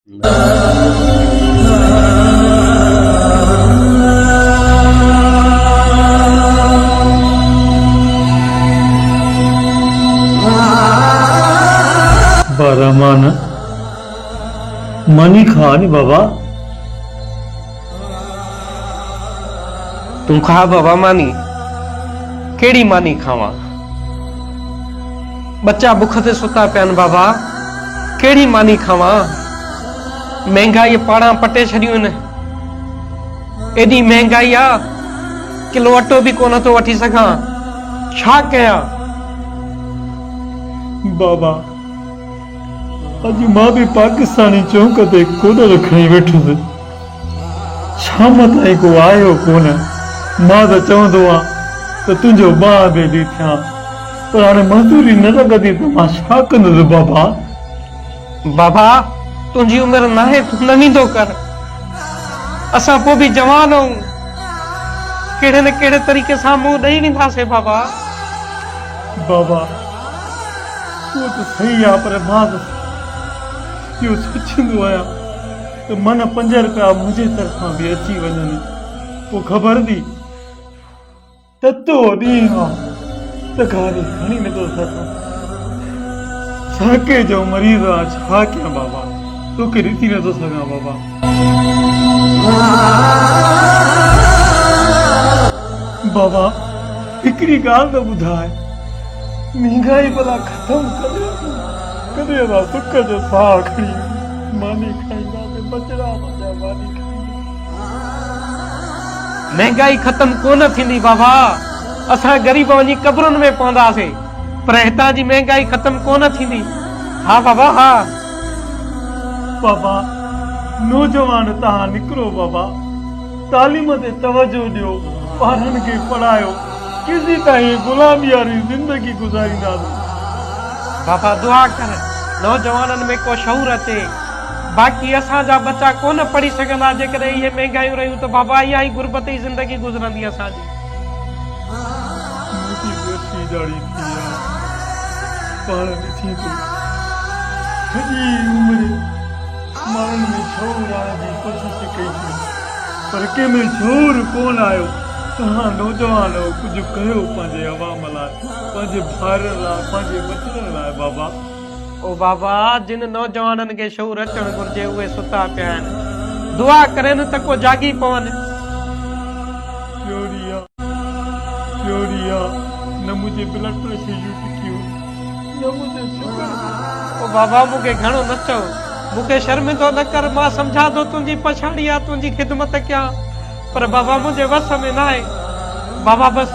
बारह मान मनी खा नी बाबा। तू खा बाबा मानी। केड़ी मानी खावा? बच्चा बुख ते सुता पियन बाबा। केड़ी मानी खावा? महंगाई पाड़ा पटे छड़ियूं न। एडी महंगाई आ किलो अटो भी कोन तो वठी सका। छा कया? बाबा अज मां भी पाकिस्तानी चौंक ते कोडर खणी वेठुसि। शाम ताईं को आयो कोन। मां त चवंदो आ त तुंहिंजो मां बेली थियां, पर हाणे मज़दूरी न लॻंदी त मां छा कंदुसि बाबा। बाबा तुझी उम्र ना है, तू न वेंदो कर। असां पोइ भी जवान आहियूं, कहिड़े न कहिड़े तरीक़े सां मुंहुं ॾेई वेंदासीं बाबा। बाबा उहो त सही आहे, पर मां त इहो सोचींदो आहियां त मन 5 रुपया मुंहिंजे तरफ़ां बि अची वञनि, पोइ ख़बर थी ततो ॾींहुं आहे त गाॾी खणी नथो सघां। साके जो मरीज़ आहे, छा कयां बाबा, तोखे ॾिसी नथो सघां बाबा। बाबा हिकिड़ी ॻाल्हि त ॿुधाए, महांगाई भला ख़तमु कॾहिं असां सुख जो साह खणी मानी खाईंदासीं, बचड़ा पंहिंजा मानी खाईंदा। महंगाई ख़तम कोन थींदी बाबा। असां ग़रीब वञी कब्रुनि में पवंदासीं, पर हितां जी महंगाई ख़तम कोन थींदी। हा बाबा हा। बाबा नौजवान तव्हां निकिरो बाबा, तालीम ते तवजो ॾियो, ॿारनि खे पढ़ायो, किसी ताईं गुलामी वारी ज़िंदगी गुज़ारींदासीं। बाबा दुआ कर नौजवाननि में को शऊर अचे। बाक़ी असांजा बच्चा कोन पढ़ी सघंदा जेकॾहिं इहे महांगायूं रहियूं त बाबा इहा ई गुरबत जी ज़िंदगी गुज़रंदी असांजी। मुंहिंजी वेठी ॾाढी थी आहे, पाण ॾिसी थो सॼी उमिरि माण्हुनि में शऊर आणण जी कोशिशि कई थी, पर कंहिंमें शऊर कोन आयो। तव्हां नौजवान हो, कुझु कयो पंहिंजे अवाम लाइ, पंहिंजे भाउरनि लाइ, पंहिंजे बचड़नि लाइ बाबा। ओ बाबा जिन नौजवाननि खे शऊर अचणु घुर्जे उहे सुता पिया आहिनि। दुआ करनि त को जागी पवनि। प्योरिया न मुंहिंजे ब्लड प्रेशर जूं टिकियूं, न मुंहिंजे शुगर। ओ बाबा मूंखे घणो न चओ, मूंखे शर्मिंदो न कर। मां सम्झा थो तुंहिंजी पछाड़ी आहे, तुंहिंजी ख़िदमत कयां, पर बाबा मुंहिंजे वस में न आहे। बाबा बस